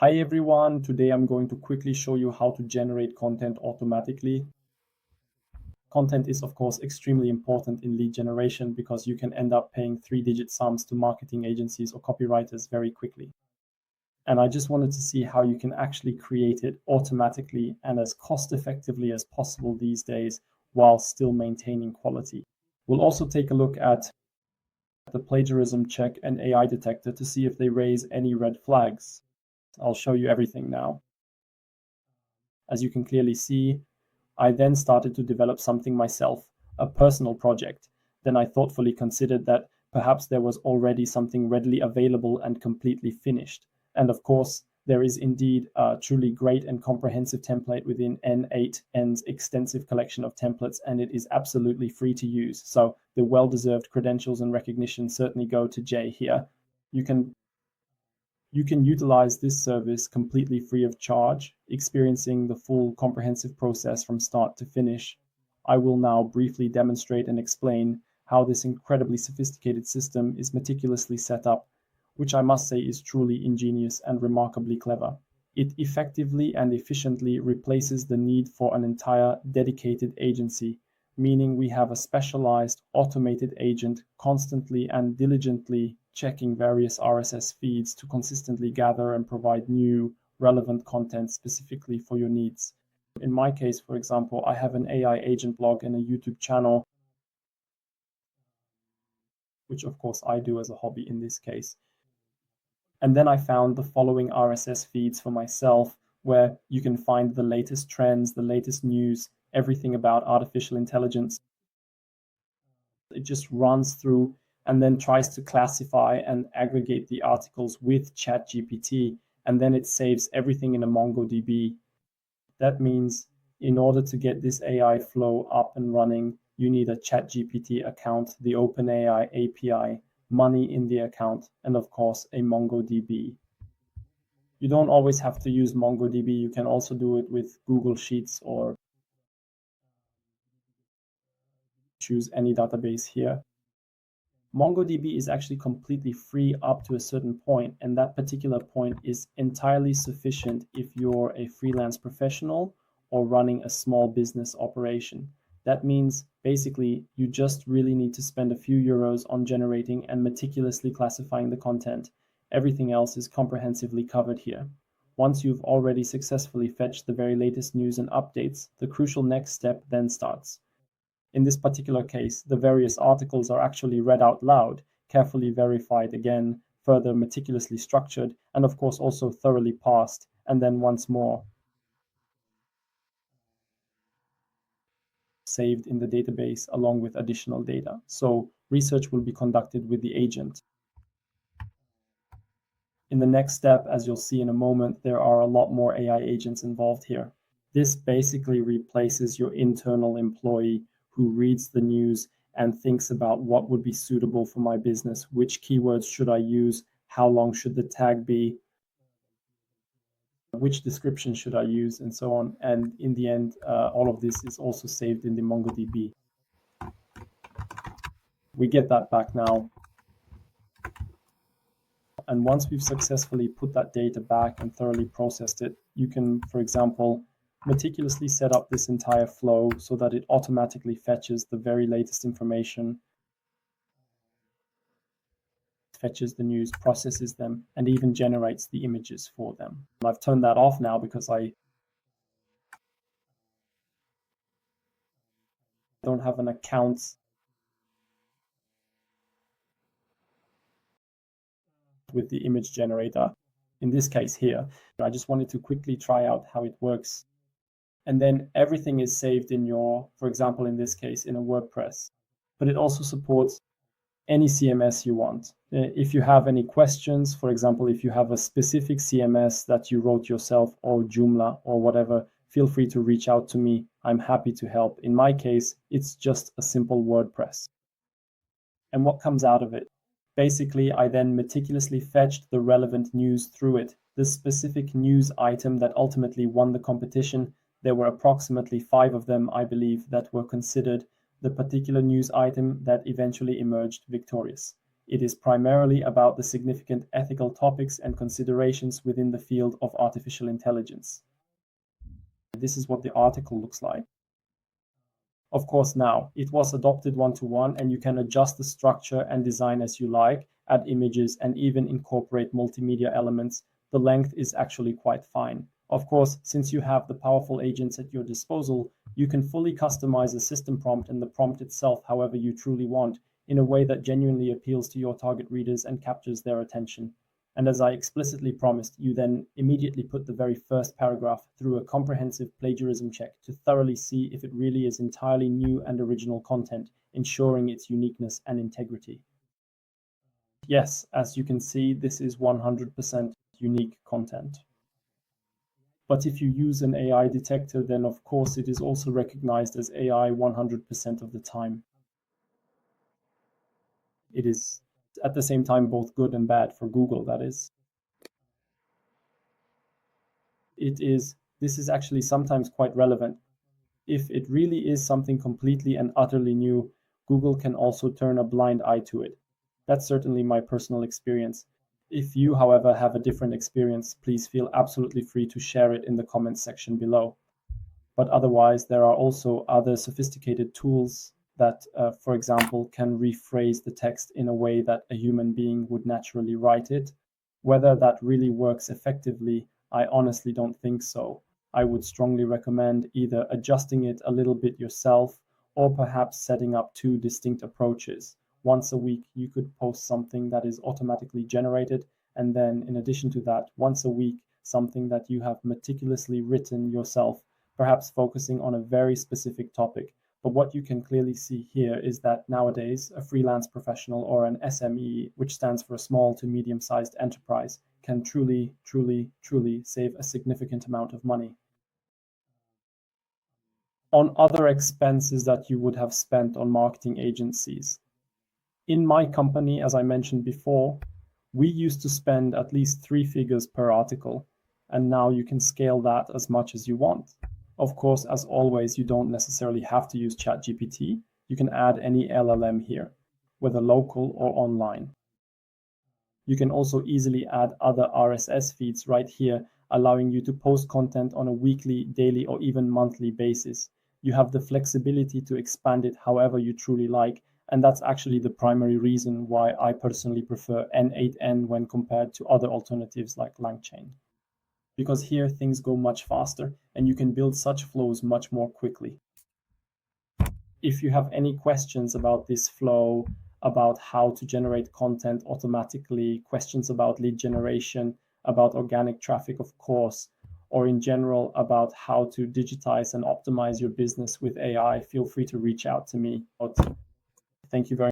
Hi everyone, today I'm going to quickly show you how to generate content automatically. Content is of course extremely important in lead generation because you can end up paying 3-digit sums to marketing agencies or copywriters very quickly. And I just wanted to see how you can actually create it automatically and as cost effectively as possible these days while still maintaining quality. We'll also take a look at the plagiarism check and AI detector to see if they raise any red flags. I'll show you everything now. As you can clearly see, I then started to develop something myself, a personal project. Then I thoughtfully considered that perhaps there was already something readily available and completely finished. And of course, there is indeed a truly great and comprehensive template within n8n's extensive collection of templates, and it is absolutely free to use. So the well-deserved credentials and recognition certainly go to Jay here. You can utilize this service completely free of charge, experiencing the full comprehensive process from start to finish. I will now briefly demonstrate and explain how this incredibly sophisticated system is meticulously set up, which I must say is truly ingenious and remarkably clever. It effectively and efficiently replaces the need for an entire dedicated agency, meaning we have a specialized automated agent constantly and diligently checking various RSS feeds to consistently gather and provide new relevant content specifically for your needs. In my case, for example, I have an AI agent blog and a YouTube channel, which of course I do as a hobby in this case. And then I found the following RSS feeds for myself, where you can find the latest trends, the latest news, everything about artificial intelligence. It just runs through and then tries to classify and aggregate the articles with ChatGPT, and then it saves everything in a MongoDB. That means in order to get this AI flow up and running, you need a ChatGPT account, the OpenAI API, money in the account, and of course a MongoDB. You don't always have to use MongoDB. You can also do it with Google Sheets or choose any database here. MongoDB is actually completely free up to a certain point, and that particular point is entirely sufficient if you're a freelance professional or running a small business operation. That means basically you just really need to spend a few euros on generating and meticulously classifying the content. Everything else is comprehensively covered here. Once you've already successfully fetched the very latest news and updates, the crucial next step then starts. In this particular case, the various articles are actually read out loud, carefully verified again, further meticulously structured, and of course also thoroughly parsed, and then once more saved in the database along with additional data. So research will be conducted with the agent. In the next step, as you'll see in a moment, there are a lot more AI agents involved here. This basically replaces your internal employee who reads the news and thinks about what would be suitable for my business, which keywords should I use, how long should the tag be, which description should I use, and so on. And in the end, all of this is also saved in the MongoDB. We get that back now. And once we've successfully put that data back and thoroughly processed it, you can, for example, meticulously set up this entire flow so that it automatically fetches the very latest information, fetches the news, processes them, and even generates the images for them. I've turned that off now because I don't have an account with the image generator. In this case here, I just wanted to quickly try out how it works. And then everything is saved in your, for example, in this case, in a WordPress. But it also supports any CMS you want. If you have any questions, for example, if you have a specific CMS that you wrote yourself or Joomla or whatever, feel free to reach out to me. I'm happy to help. In my case, it's just a simple WordPress. And what comes out of it? Basically, I then meticulously fetched the relevant news through it. The specific news item that ultimately won the competition, there were approximately 5 of them, I believe, that were considered the particular news item that eventually emerged victorious. It is primarily about the significant ethical topics and considerations within the field of artificial intelligence. This is what the article looks like. Of course, now it was adopted one-to-one, and you can adjust the structure and design as you like, add images, and even incorporate multimedia elements. The length is actually quite fine. Of course, since you have the powerful agents at your disposal, you can fully customize the system prompt and the prompt itself however you truly want, in a way that genuinely appeals to your target readers and captures their attention. And as I explicitly promised, you then immediately put the very first paragraph through a comprehensive plagiarism check to thoroughly see if it really is entirely new and original content, ensuring its uniqueness and integrity. Yes, as you can see, this is 100% unique content. But if you use an AI detector, then of course it is also recognized as AI 100% of the time. It is at the same time both good and bad for Google, that is. This is actually sometimes quite relevant. If it really is something completely and utterly new, Google can also turn a blind eye to it. That's certainly my personal experience. If you, however, have a different experience, please feel absolutely free to share it in the comments section below. But otherwise, there are also other sophisticated tools that, for example, can rephrase the text in a way that a human being would naturally write it. Whether that really works effectively, I honestly don't think so. I would strongly recommend either adjusting it a little bit yourself or perhaps setting up two distinct approaches. Once a week, you could post something that is automatically generated, and then in addition to that, once a week, something that you have meticulously written yourself, perhaps focusing on a very specific topic. But what you can clearly see here is that nowadays a freelance professional, or an SME, which stands for a small to medium-sized enterprise, can truly save a significant amount of money on other expenses that you would have spent on marketing agencies. In my company, as I mentioned before, we used to spend at least 3 figures per article, and now you can scale that as much as you want. Of course, as always, you don't necessarily have to use ChatGPT. You can add any LLM here, whether local or online. You can also easily add other RSS feeds right here, allowing you to post content on a weekly, daily, or even monthly basis. You have the flexibility to expand it however you truly like, and that's actually the primary reason why I personally prefer n8n when compared to other alternatives like LangChain. Because here things go much faster and you can build such flows much more quickly. If you have any questions about this flow, about how to generate content automatically, questions about lead generation, about organic traffic, of course, or in general about how to digitize and optimize your business with AI, feel free to reach out to me. Thank you very much.